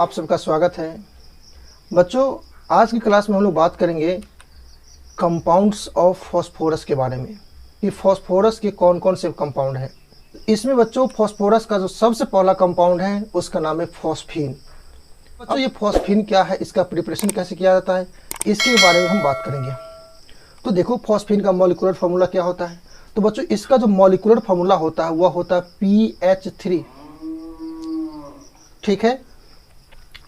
आप सबका स्वागत है। बच्चों, आज की क्लास में हम लोग बात करेंगे कंपाउंड्स ऑफ फॉस्फोरस के बारे में कि फॉस्फोरस के कौन कौन से कंपाउंड हैं। इसमें बच्चों फॉस्फोरस का जो सबसे पहला कंपाउंड है उसका नाम है फॉस्फीन। बच्चों, ये फॉस्फीन क्या है, इसका प्रिपरेशन कैसे किया जाता है, इसके बारे में हम बात करेंगे। तो देखो, फॉस्फीन का मॉलिक्यूलर फार्मूला क्या होता है। तो बच्चों, इसका जो मॉलिक्यूलर फार्मूला होता है वह होता है PH3। ठीक है।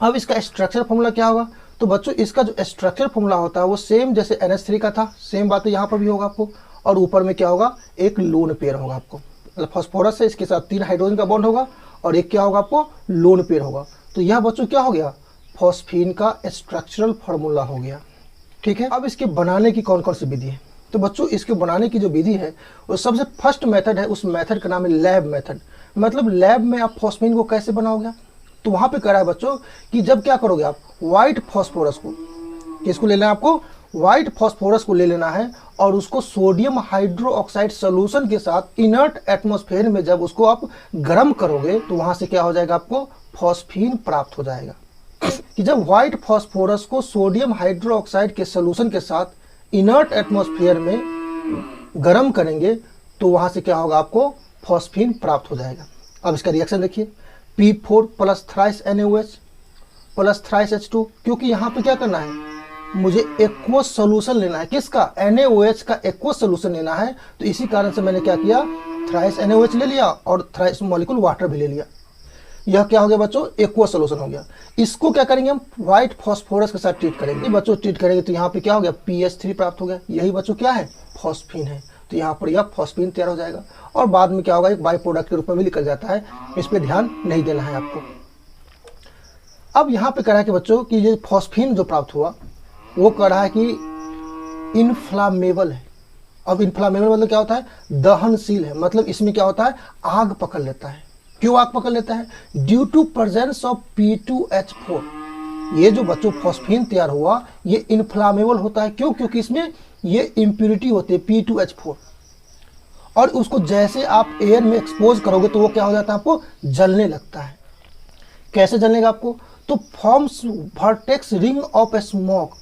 अब इसका स्ट्रक्चर फार्मूला क्या होगा। तो बच्चों, इसका जो स्ट्रक्चर फार्मूला होता है वो सेम जैसे NH3 का था, सेम बात यहाँ पर भी होगा आपको। और ऊपर में क्या होगा, एक लोन पेयर होगा आपको। मतलब फॉस्फोरस है, इसके साथ 3 हाइड्रोजन का बॉन्ड होगा और एक क्या होगा आपको, लोन पेयर होगा। तो यह बच्चों क्या हो गया, फॉस्फीन का स्ट्रक्चरल फार्मूला हो गया। ठीक है। अब इसके बनाने की कौन कौन सी विधि है। तो बच्चों, इसके बनाने की जो विधि है वो सबसे फर्स्ट मेथड है, उस मेथड का नाम है लैब मेथड। मतलब लैब में आप फॉस्फीन को कैसे बनाओगे। तो वहां पे कह रहा है बच्चों कि जब क्या करोगे आप, व्हाइट फॉस्फोरस को, किसको ले लेना है आपको, व्हाइट फॉस्फोरस को ले लेना है और उसको सोडियम हाइड्रोक्साइड सोल्यूशन के साथ इनर्ट एटमॉस्फेयर में जब उसको आप गर्म करोगे तो वहां से क्या हो जाएगा, आपको फॉस्फीन प्राप्त हो जाएगा। कि जब व्हाइट फॉस्फोरस को सोडियम हाइड्रोक्साइड के सोल्यूशन के साथ इनर्ट एटमॉस्फेयर में गर्म करेंगे तो वहां से क्या होगा, आपको फॉस्फीन प्राप्त हो जाएगा। अब इसका रिएक्शन देखिए, P4 plus thrice NaOH plus thrice H2, क्योंकि यहाँ पे क्या करना है, मुझे एक्वस सोल्यूशन लेना है। किसका, NaOH का एक्वस सोल्यूशन लेना है। तो इसी कारण से मैंने क्या किया, थ्राइस NaOH ले लिया और थ्राइस मॉलिक्यूल वाटर भी ले लिया। यह क्या हो गया बच्चों, एक्वस सोल्यूशन हो गया। इसको क्या करेंगे हम, व्हाइट फॉस्फोरस के साथ ट्रीट करेंगे। बच्चों ट्रीट करेंगे तो यहाँ पे क्या हो गया, PH3 प्राप्त हो गया। यही बच्चों क्या है, फॉस्फीन है। तो यहाँ पर यह फॉस्फीन तैयार हो जाएगा और बाद में क्या होगा, एक बाई प्रोडक्ट के रूप में भी निकल जाता है। इस पर ध्यान नहीं देना है आपको। अब यहाँ पे कह रहा है कि बच्चों कि ये फॉस्फीन जो प्राप्त हुआ वो कह रहा है कि इनफ्लामेबल है। अब इनफ्लामेबल मतलब क्या होता है, दहनशील है। मतलब इसमें क्या होता है, आग पकड़ लेता है। क्यों आग पकड़ लेता है, due to presence of P2H4। ये जो बच्चों फॉस्फीन तैयार हुआ ये इनफ्लामेबल होता है। क्यों, क्योंकि इसमें ये इम्प्यूरिटी होती है P2H4 और उसको जैसे आप एयर में एक्सपोज करोगे तो वो क्या हो जाता है, आपको जलने लगता है। कैसे जलेगा आपको, तो forms vertex ring of smoke.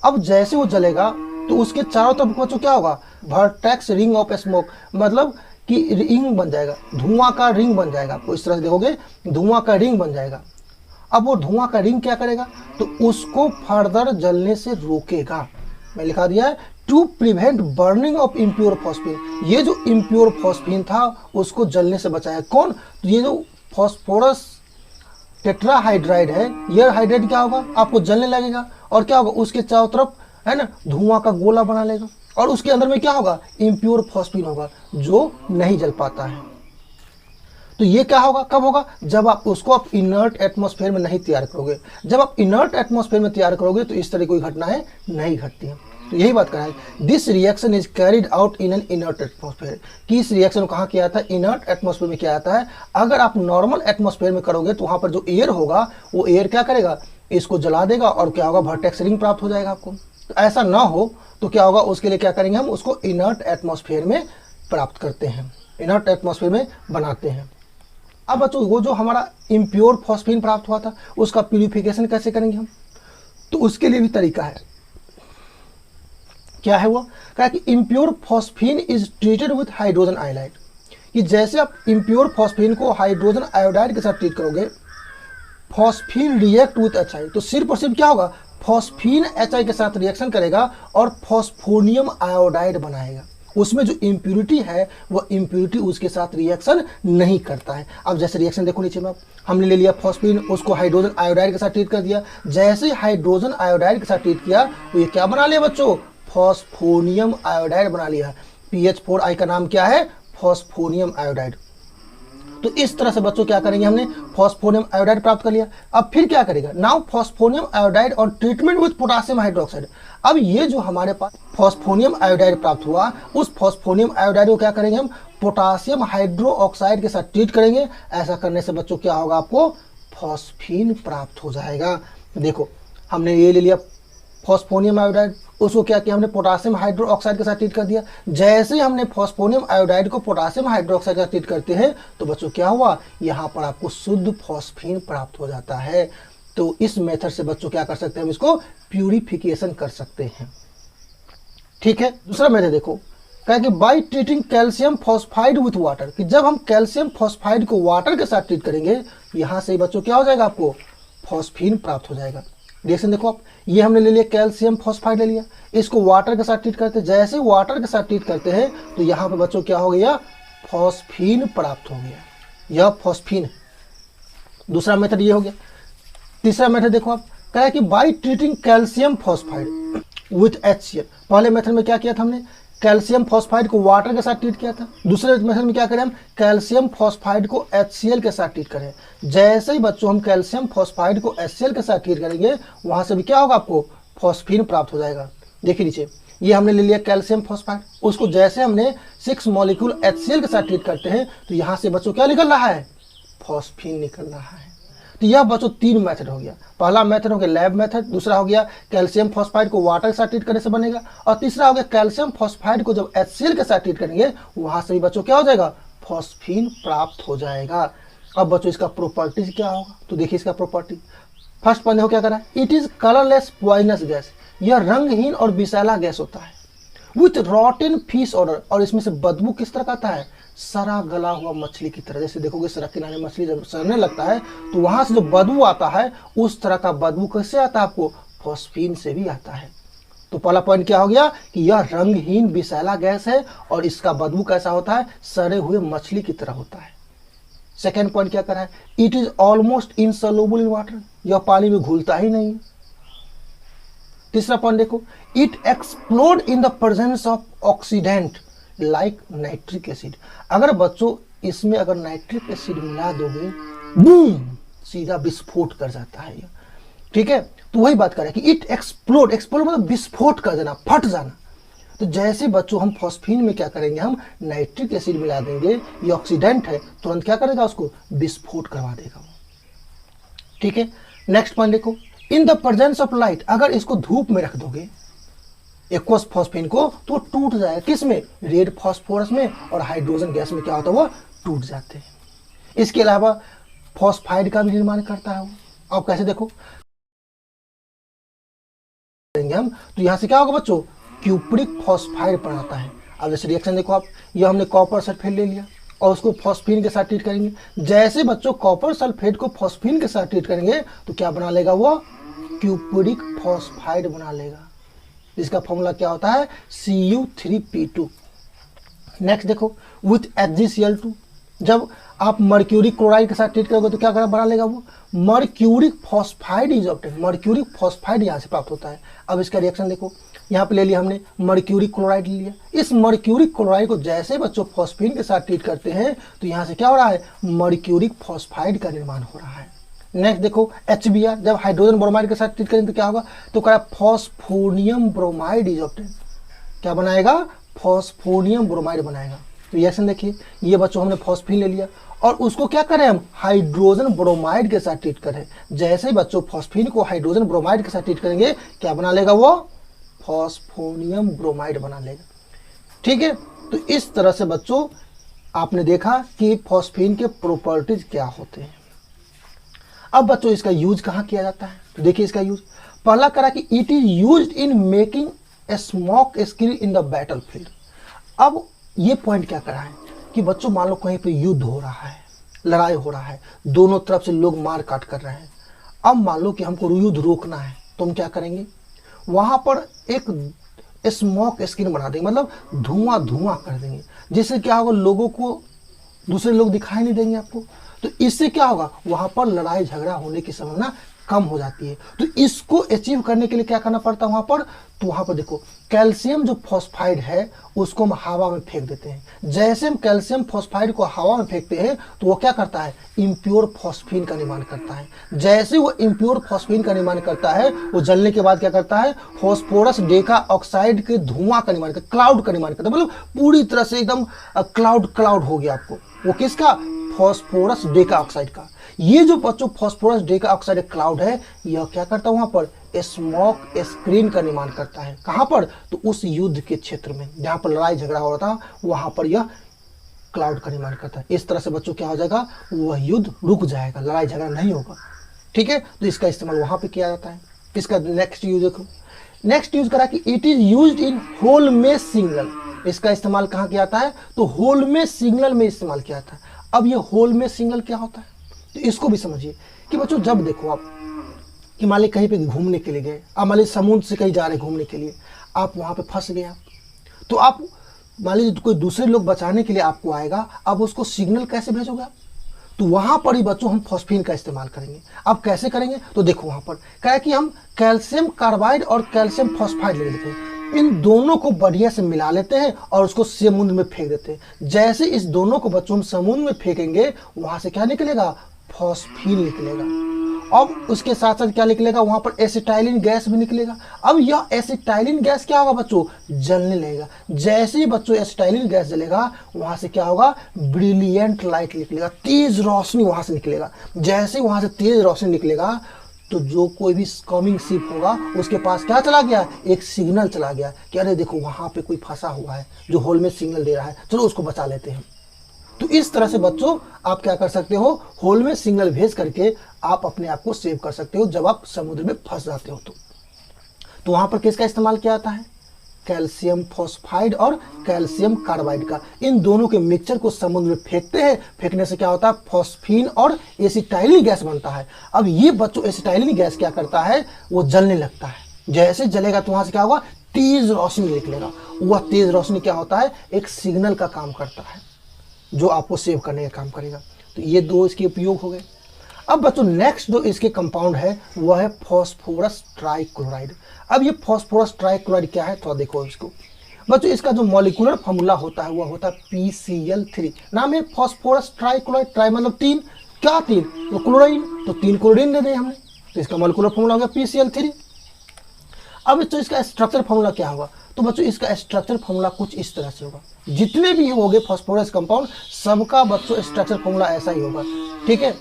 अब जैसे वो जलेगा तो उसके चारों तरफ बच्चों क्या होगा, वर्टेक्स रिंग ऑफ स्मोक, मतलब कि रिंग बन जाएगा, धुआं का रिंग बन जाएगा। आपको इस तरह से देखोगे धुआं का रिंग बन जाएगा। अब वो धुआं का रिंग क्या करेगा, तो उसको फर्दर जलने से रोकेगा। मैं लिखा दिया है, to prevent burning of impure phosphine. ये जो इम्प्योर फॉस्फीन था उसको जलने से बचाया। कौन, तो ये जो फॉस्फोरस टेट्राहाइड्राइड है, ये हाइड्राइड क्या होगा, आपको जलने लगेगा और क्या होगा, उसके चारों तरफ है ना धुआं का गोला बना लेगा और उसके अंदर में क्या होगा, इम्प्योर फॉस्फीन होगा जो नहीं जल पाता है। तो ये क्या होगा, कब होगा, जब आप उसको आप इनर्ट एटमॉस्फेयर में नहीं तैयार करोगे। जब आप इनर्ट एटमॉस्फेयर में तैयार करोगे तो इस तरह कोई घटनाएं नहीं घटती हैं। तो यही बात कर रहा है, this reaction is carried out in an inert atmosphere. कि इस रिएक्शन को कहाँ किया जाता है, इनर्ट एटमॉस्फेयर में किया जाता है। अगर आप नॉर्मल एटमॉस्फेयर में करोगे तो वहाँ पर जो एयर होगा वो एयर क्या करेगा, इसको जला देगा और क्या होगा, वर्टेक्स रिंग प्राप्त हो जाएगा आपको। तो ऐसा ना हो तो क्या होगा, उसके लिए क्या करेंगे, हम उसको इनर्ट एटमॉस्फेयर में प्राप्त करते हैं, इनर्ट एटमॉस्फेयर में बनाते हैं। अब बच्चों वो जो हमारा इम्प्योर फॉस्फीन प्राप्त हुआ था उसका प्यूरिफिकेशन कैसे करेंगे हम, तो उसके लिए भी तरीका है। क्या है वो, कहा कि impure phosphine is treated with hydrogen iodide. कि जैसे आप इम्प्योर फॉस्फीन को हाइड्रोजन आयोडाइड के साथ ट्रीट करोगे, फॉस्फीन रिएक्ट विथ HI, तो सिर्फ और सिर्फ क्या होगा, फॉस्फीन HI के साथ रिएक्शन करेगा और फॉस्फोनियम आयोडाइड बनाएगा। उसमें जो इम्प्यूरिटी है वो इम्प्यूरिटी उसके साथ रिएक्शन नहीं करता है। अब जैसे रिएक्शन देखो नीचे में, आप हमने ले लिया फॉस्फीन, उसको हाइड्रोजन आयोडाइड के साथ ट्रीट कर दिया। जैसे हाइड्रोजन आयोडाइड के साथ ट्रीट किया तो ये क्या बना लिया बच्चों, फॉस्फोनियम आयोडाइड बना लिया। PH4I का नाम क्या है, फॉस्फोनियम आयोडाइड। तो इस तरह से बच्चों क्या करेंगे, हमने फॉस्फोनियम आयोडाइड प्राप्त कर लिया। अब फिर क्या करेगा, नाउ फॉस्फोनियम आयोडाइड और ट्रीटमेंट विद पोटासियम हाइड्रोक्साइड। अब ये जो हमारे पास फॉस्फोनियम आयोडाइड प्राप्त हुआ, उस फॉस्फोनियम आयोडाइड को क्या करेंगे हम, पोटासियम हाइड्रोक्साइड के साथ ट्रीट करेंगे। ऐसा करने से बच्चों क्या होगा, आपको फॉस्फीन प्राप्त हो जाएगा। देखो हमने ये ले लिया फॉस्फोनियम आयोडाइड, उसको क्या किया हमने, पोटासियम हाइड्रोक्साइड के साथ ट्रीट कर दिया। जैसे हमने फॉस्फोनियम आयोडाइड को पोटासियम हाइड्रोक्साइड के साथ ट्रीट करते हैं तो बच्चों क्या हुआ, यहाँ पर आपको शुद्ध फॉस्फीन प्राप्त हो जाता है। तो इस मेथड से बच्चों क्या कर सकते हैं, हम इसको प्यूरिफिकेशन कर सकते हैं। ठीक है, दूसरा मेथड देखो, कहा कि by treating calcium phosphide with water, कि जब हम कैल्शियम फॉस्फाइड को वाटर के साथ ट्रीट करेंगे, यहाँ से बच्चों क्या हो जाएगा, आपको फॉस्फीन प्राप्त हो जाएगा। रिएक्शन देखो आप, ये हमने ले लिया कैल्शियम फॉस्फाइड ले लिया, इसको वाटर के साथ ट्रीट करते हैं, जैसे वाटर के साथ ट्रीट करते हैं तो यहाँ पे बच्चों क्या हो गया, फॉस्फीन प्राप्त हो गया, यह फॉस्फीन है। दूसरा मेथड ये हो गया। तीसरा मेथड देखो आप, कहा कि by treating calcium phosphide with HCl, पहले मेथड में क्या किया था हमने, कैल्शियम फॉस्फाइड को वाटर के साथ ट्रीट किया था। दूसरे मेथड में क्या करें, हम कैल्शियम फॉस्फाइड को HCl के साथ ट्रीट करें। जैसे ही बच्चों हम कैल्शियम फॉस्फाइड को HCl के साथ ट्रीट करेंगे, वहां से भी क्या होगा, आपको फॉस्फीन प्राप्त हो जाएगा। देखिए नीचे, ये हमने ले लिया कैल्शियम फॉस्फाइड, उसको जैसे हमने 6 मॉलिक्यूल HCl के साथ ट्रीट करते हैं तो यहाँ से बच्चों क्या निकल रहा है, फॉस्फीन निकल रहा है। तो यह बच्चों 3 मेथड हो गया। पहला मेथड हो गया लैब मेथड, दूसरा हो गया कैल्शियम फॉस्फाइड को वाटर के साथ ट्रीट करने से बनेगा, और तीसरा हो गया कैल्शियम फॉस्फाइड को जब HCl के साथ ट्रीट करेंगे वहां से भी बच्चों क्या हो जाएगा, फॉस्फीन प्राप्त हो जाएगा। अब बच्चों इसका प्रॉपर्टीज क्या होगा, तो देखिए इसका प्रॉपर्टी। फर्स्ट पॉइंट देखो क्या करा है, it is colourless poisonous gas, यह रंगहीन और विषैला गैस होता है। विथ रॉटन फिश ऑर्डर, और इसमें से बदबू किस तरह का आता है, सड़ा गला हुआ मछली की तरह। जैसे देखोगे सड़क किनारे मछली जब सड़ने लगता है तो वहां से जो बदबू आता है, उस तरह का बदबू कैसे आता है, आपको फॉस्फीन से भी आता है। तो पहला पॉइंट क्या हो गया कि यह रंगहीन विषैला गैस है और इसका बदबू कैसा होता है, सड़े हुए मछली की तरह होता है। सेकेंड पॉइंट क्या करा है, it is almost insoluble in water, यह पानी में घुलता ही नहीं। तीसरा पॉइंट देखो, it explode in the presence of oxidant like nitric acid, अगर बच्चों इसमें अगर नाइट्रिक एसिड मिला दोगे, बूम, सीधा विस्फोट कर जाता है। ठीक है, तो वही बात कर रहे हैं कि इट एक्सप्लोड, एक्सप्लोड मतलब विस्फोट कर देना, फट जाना। तो जैसे बच्चों हम फॉस्फीन में क्या करेंगे, हम नाइट्रिक एसिड मिला देंगे, ये ऑक्सीडेंट है, तुरंत क्या करेगा, उसको विस्फोट करवा देगा। ठीक है, नेक्स्ट पॉइंट देखो, in the presence of light, अगर इसको धूप में रख दोगे एक्वस फॉस्फीन को, तो टूट जाएगा, किसमें, रेड फास्फोरस में, और हाइड्रोजन गैस में क्या होता है, वो टूट जाते हैं। इसके अलावा फॉस्फाइड का भी निर्माण करता है वो। आप कैसे देखो हम, तो यहां से क्या होगा बच्चों, क्यूप्रिक फॉस्फाइड बनाता है। अब जैसे रिएक्शन देखो आप, ये हमने कॉपर सल्फेट ले लिया और उसको फॉस्फीन के साथ ट्रीट करेंगे। जैसे बच्चों कॉपर सल्फेट को फॉस्फीन के साथ ट्रीट करेंगे तो क्या बना लेगा, वो क्यूप्रिक फॉस्फाइड बना लेगा। इसका फॉर्मूला क्या होता है, Cu3P2। नेक्स्ट देखो, विथ HgCl2, जब आप मर्क्यूरिक क्लोराइड के साथ ट्रीट करोगे तो क्या बना लेगा, वो mercuric phosphide is obtain, mercuric phosphide यहाँ से प्राप्त होता है। अब इसका रिएक्शन देखो, यहाँ पे ले लिया हमने मर्क्यूरिक क्लोराइड ले लिया, इस मर्क्यूरिक क्लोराइड को जैसे बच्चों फॉस्फीन के साथ ट्रीट करते हैं तो यहाँ से क्या हो रहा है, मर्क्यूरिक फॉस्फाइड का निर्माण हो रहा है। नेक्स्ट देखो HBr, जब हाइड्रोजन ब्रोमाइड के साथ ट्रीट करेंगे तो क्या होगा, तो कह रहा फॉस्फोनियम ब्रोमाइड इज ऑब्टेन, क्या बनाएगा, फॉस्फोनियम ब्रोमाइड बनाएगा। तो रिएक्शन देखिए, ये बच्चों हमने फॉस्फीन ले लिया और उसको क्या करें, हम हाइड्रोजन ब्रोमाइड के साथ ट्रीट करें। जैसे ही बच्चों फॉस्फीन को हाइड्रोजन ब्रोमाइड के साथ ट्रीट करेंगे, क्या बना लेगा, वो फॉस्फोनियम ब्रोमाइड बना लेगा। ठीक है, तो इस तरह से बच्चों आपने देखा कि फॉस्फीन के प्रॉपर्टीज क्या होते हैं। अब बच्चों इसका यूज कहाँ किया जाता है, तो देखिए इसका यूज, पहला करा कि it is used in making a smoke screen in the battle field. अब ये पॉइंट क्या करा है कि बच्चों मान लो कहीं पे युद्ध हो रहा है, लड़ाई हो रहा है, दोनों तरफ से लोग मार काट कर रहे हैं। अब मान लो कि हमको युद्ध रोकना है, तो हम क्या करेंगे, वहां पर एक स्मोक स्क्रीन बना देंगे, मतलब धुआं धुआं कर देंगे, जिससे क्या होगा, लोगों को दूसरे लोग दिखाई नहीं देंगे आपको। तो इससे क्या होगा, वहां पर लड़ाई झगड़ा होने की संभावना कम हो जाती है। तो इसको अचीव करने के लिए क्या करना पड़ता है वहां पर, तो वहां पर देखो कैल्शियम जो फॉस्फाइड है उसको हम हवा में फेंक देते हैं। जैसे हम कैल्शियम फॉस्फाइड को हवा में फेंकते हैं तो वो क्या करता है, इम्प्योर फॉस्फीन का निर्माण करता है। जैसे वो इम्प्योर फॉस्फीन का निर्माण करता है, वो जलने के बाद क्या करता है, फॉस्फोरस डेका ऑक्साइड के धुआं का निर्माण करता है, क्लाउड का निर्माण करता है, मतलब पूरी तरह से एकदम क्लाउड हो गया आपको। वो किसका, फॉस्फोरस डेका ऑक्साइड का। ये जो बच्चों फॉस्फोरस डेका ऑक्साइड क्लाउड है, यह क्या करता है, वहां पर स्मोक स्क्रीन का निर्माण करता है। कहां पर, तो उस युद्ध के क्षेत्र में जहां पर लड़ाई झगड़ा हो रहा था, वहां पर यह क्लाउड का निर्माण करता है। इस तरह से बच्चों क्या हो जाएगा, वह युद्ध रुक जाएगा, लड़ाई झगड़ा नहीं होगा। ठीक है, तो इसका इस्तेमाल वहाँ पे किया जाता है। इसका नेक्स्ट यूज देखो, नेक्स्ट यूज करा कि it is used in Holme's signal. इसका इस्तेमाल कहाँ किया जाता है, तो होल में सिग्नल में इस्तेमाल किया जाता है। अब ये होल में सिग्नल क्या होता है, तो इसको भी समझिए कि बच्चों जब देखो आप कि मान ली कहीं पे घूमने के लिए गए, आप मान ली समुद्र से कहीं जा रहे घूमने के लिए, आप वहाँ पे फंस गए, तो आप मान लीजिए कोई दूसरे लोग बचाने के लिए आपको आएगा, अब उसको सिग्नल कैसे भेजोगे आप, तो वहाँ पर ही बच्चों हम फॉस्फीन का इस्तेमाल करेंगे। अब कैसे करेंगे, तो देखो वहाँ पर क्या है कि हम कैल्शियम कार्बाइड और कैल्शियम फॉस्फाइड ले लेते हैं, इन दोनों को बढ़िया से मिला लेते हैं और उसको समुद्र में फेंक देते हैं। जैसे इस दोनों को बच्चों हम समुद्र में फेंकेंगे, वहाँ से क्या निकलेगा, फॉस्फीन निकलेगा। अब उसके साथ साथ क्या निकलेगा, वहाँ पर एसिटाइलिन गैस भी निकलेगा। अब यह एसिटाइलिन गैस क्या होगा बच्चों, जलने लगेगा। जैसे ही बच्चों एसिटाइलिन गैस जलेगा, वहाँ से क्या होगा, ब्रिलियंट लाइट निकलेगा, तेज रोशनी वहाँ से निकलेगा। जैसे वहाँ से तेज रोशनी निकलेगा, तो जो कोई भी कमिंग शिप होगा उसके पास क्या चला गया, एक सिग्नल चला गया कि अरे देखो वहाँ पे कोई फंसा हुआ है जो होल में सिग्नल दे रहा है, चलो उसको बचा लेते हैं। तो इस तरह से बच्चों आप क्या कर सकते हो, होल में सिग्नल भेज करके आप अपने आप को सेव कर सकते हो जब आप समुद्र में फंस जाते हो। तो वहां पर किसका इस्तेमाल किया जाता है, कैल्शियम फॉस्फाइड और कैल्शियम कार्बाइड का। इन दोनों के मिक्सचर को समुद्र में फेंकते हैं, फेंकने से क्या होता है, फॉस्फीन और एसिटाइलिन गैस बनता है। अब ये बच्चों एसिटाइलिन गैस क्या करता है, वो जलने लगता है। जैसे जलेगा तो वहां से क्या होगा, तेज रोशनी निकलेगा। वह तेज रोशनी क्या होता है, एक सिग्नल का काम करता है जो आपको सेव करने का काम करेगा। तो ये दो इसके उपयोग हो गए। अब बच्चों नेक्स्ट जो इसके कंपाउंड है वह है फॉस्फोरस ट्राइक्लोराइड। अब ये फॉस्फोरस ट्राइक्लोराइड क्या है, तो देखो इसको बच्चों, इसका जो मॉलिक्यूलर फॉर्मूला होता है वह होता है PCl3। नाम है फॉस्फोरस ट्राइक्लोराइड, ट्राई मतलब तीन, क्या तीन, तो क्लोराइन, तो 3 क्लोरीन दे दिए हमने, तो इसका मॉलिक्यूलर फॉर्मूला हो गया PCl3। अब तो इसका स्ट्रक्चर फॉर्मूला क्या होगा, तो बच्चों इसका स्ट्रक्चर फॉर्मूला कुछ इस तरह से होगा। जितने भी होंगे फॉस्फोरस कंपाउंड, सबका बच्चों स्ट्रक्चर फॉर्मूला ऐसा ही होगा, ठीक है।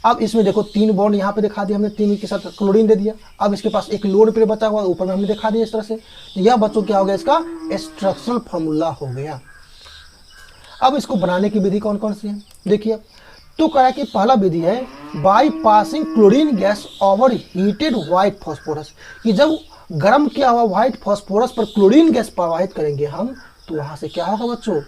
अब इसमें देखो 3 बॉन्ड यहाँ पे दिखा दिया हमने, 3 के साथ क्लोरीन दे दिया। अब इसके पास एक लोन पेयर बचा हुआ, ऊपर में हमने दिखा दिया इस तरह से। तो यह बच्चों क्या हो गया, इसका स्ट्रक्चरल फॉर्मूला हो गया। अब इसको बनाने की विधि कौन कौन सी है, देखिए। तो कहा कि पहला विधि है by passing chlorine gas over heated white phosphorus, कि जब गर्म किया हुआ व्हाइट फॉस्फोरस पर क्लोरीन गैस प्रवाहित करेंगे हम, तो वहां से क्या होगा बच्चों,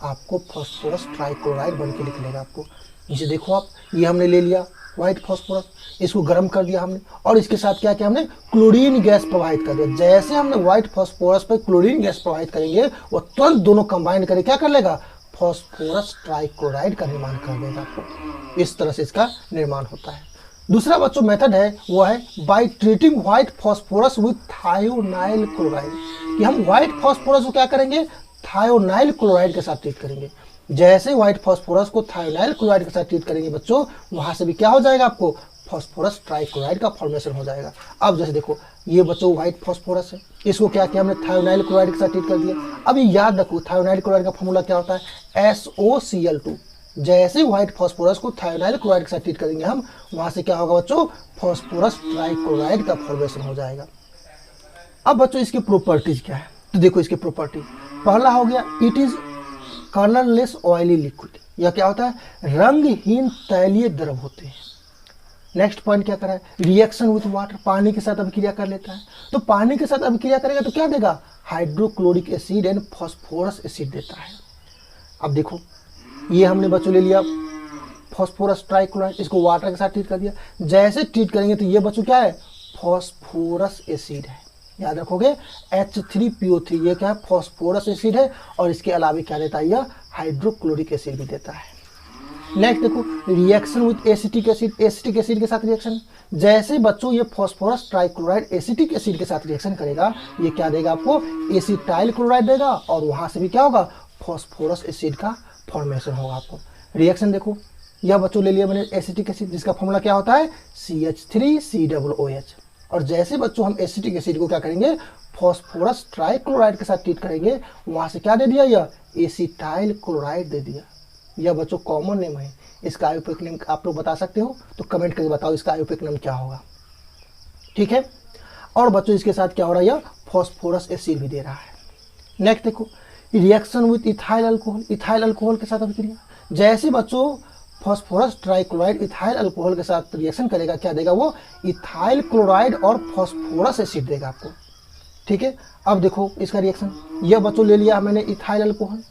आपको फॉस्फोरस ट्राइक्लोराइड बन के निकलेगा आपको। इसे देखो आप, ये हमने ले लिया व्हाइट फॉस्फोरस, इसको गर्म कर दिया हमने, और इसके साथ क्या किया हमने, क्लोरीन गैस प्रवाहित कर दिया। जैसे हमने व्हाइट फॉस्फोरस पर क्लोरीन गैस प्रवाहित करेंगे, वो तुरंत दोनों कंबाइन करके क्या कर लेगा, फॉस्फोरस ट्राइक्लोराइड का निर्माण कर देगा आपको। इस तरह से इसका निर्माण होता है। दूसरा बच्चों मेथड है वो है by treating white phosphorus with thionyl chloride, कि हम व्हाइट फॉस्फोरस को क्या करेंगे, थायोनाइल क्लोराइड के साथ ट्रीट करेंगे। जैसे व्हाइट फॉस्फोरस को थायोनाइल क्लोराइड के साथ ट्रीट करेंगे बच्चों, वहां से भी क्या हो जाएगा, आपको फॉस्फोरस ट्राइक्लोराइड का फॉर्मेशन हो जाएगा। अब जैसे देखो ये बच्चों व्हाइट फॉस्फोरस है, इसको क्या किया हमने, थायोनाइल क्लोराइड के साथ ट्रीट कर दिया। अब ये याद रखो थायोनाइल क्लोराइड का फॉर्मूला क्या होता है, SOCl2। जैसे व्हाइट फॉस्फोरस को थायोनाइल क्लोराइड के साथ ट्रीट करेंगे हम, वहां से क्या होगा बच्चों, फॉस्फोरस ट्राइक्लोराइड का फॉर्मेशन हो जाएगा। अब बच्चों इसकी प्रॉपर्टीज क्या है, तो देखो इसके प्रॉपर्टी, पहला हो गया it is colourless oily liquid, यह क्या होता है, रंगहीन तैलीय द्रव होते हैं। नेक्स्ट पॉइंट क्या करा है, रिएक्शन विथ वाटर, पानी के साथ अभिक्रिया कर लेता है। तो पानी के साथ अभिक्रिया करेगा तो क्या देगा, hydrochloric acid and phosphorous acid देता है। अब देखो ये हमने बच्चों ले लिया फॉस्फोरस ट्राइक्लोराइड, इसको वाटर के साथ ट्रीट कर दिया। जैसे ट्रीट करेंगे तो ये बच्चों क्या है, फॉस्फोरस एसिड है, याद रखोगे H3PO3, ये क्या है, फॉस्फोरस एसिड है, और इसके अलावा क्या देता है, यह हाइड्रोक्लोरिक एसिड भी देता है। नेक्स्ट देखो reaction with acetic acid, acetic acid के साथ रिएक्शन। जैसे बच्चों ये फॉस्फोरस ट्राइक्लोराइड एसिटिक एसिड के साथ रिएक्शन करेगा, ये क्या देगा आपको, एसिटाइल क्लोराइड देगा, और वहां से भी क्या होगा, फॉस्फोरस एसिड का फॉर्मेशन होगा आपको। रिएक्शन देखो यह बच्चों ले लिया मैंने एसिटिक एसिड, जिसका फॉर्मूला क्या होता है, CH3COOH। और जैसे बच्चों हम एसिटिक एसिड को क्या करेंगे, फॉस्फोरस ट्राइक्लोराइड के साथ ट्रीट करेंगे, वहां से क्या दे दिया, यह एसिटाइल क्लोराइड दे दिया। यह बच्चों कॉमन नेम है, इसका आयुर्वेदिक नेम आप लोग बता सकते हो, तो कमेंट करके बताओ इसका आयुर्वेदिक नेम क्या होगा, ठीक है। और बच्चों इसके साथ क्या हो रहा है, यह फॉस्फोरस एसिड भी दे रहा है। नेक्स्ट देखो reaction with ethyl alcohol, ethyl alcohol के साथ अभिक्रिया। जैसे बच्चों फॉस्फोरस ट्राइक्लोराइड इथाइल अल्कोहल के साथ रिएक्शन करेगा, क्या देगा वो, इथाइल क्लोराइड और फॉस्फोरस एसिड देगा आपको। ठीक है, अब देखो इसका रिएक्शन, यह बच्चों ले लिया मैंने इथाइल अल्कोहल,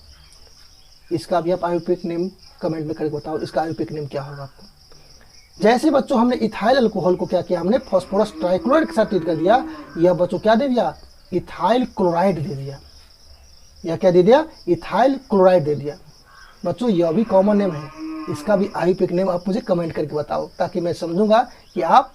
इसका भी आप आयुर्वेदिक नेम कमेंट में करके बताओ, इसका आयुर्वेदिक नेम क्या होगा आपको। जैसे बच्चों हमने इथाइल अल्कोहल को क्या किया, हमने फॉस्फोरस ट्राइक्लोराइड के साथ ट्रीट कर दिया, यह बच्चों क्या दे दिया, इथाइल क्लोराइड दे दिया। यह क्या दे दिया, इथाइल क्लोराइड दे दिया। बच्चों यह भी कॉमन नेम है, इसका भी आयुर्वेदिक नेम आप मुझे कमेंट करके बताओ, ताकि मैं समझूंगा कि आप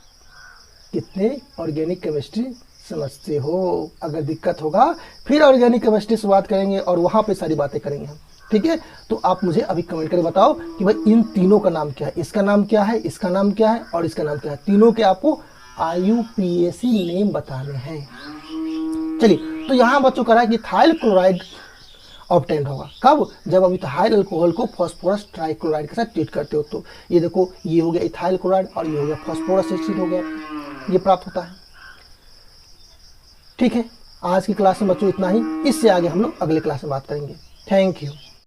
कितने ऑर्गेनिक केमिस्ट्री समझते हो। अगर दिक्कत होगा फिर ऑर्गेनिक केमिस्ट्री से बात करेंगे और वहाँ पे सारी बातें करेंगे हम। ठीक है, तो आप मुझे अभी कमेंट करके बताओ कि भाई इन तीनों का नाम क्या है, इसका नाम क्या है, इसका नाम क्या है और इसका नाम क्या है। तीनों के आपको IUPAC नेम बताने हैं। चलिए, तो यहाँ बच्चों कह रहा है कि इथाइल क्लोराइड ऑब्टेंड होगा कब, जब आप इथाइल अल्कोहल को फॉस्फोरस ट्राइक्लोराइड के साथ ट्रीट करते हो। तो ये देखो, ये हो गया इथाइल क्लोराइड और ये हो गया फॉस्फोरस एसिड हो गया, ये प्राप्त होता है। ठीक है, आज की क्लास में बच्चों इतना ही, इससे आगे हम लोग अगले क्लास में बात करेंगे। Thank you.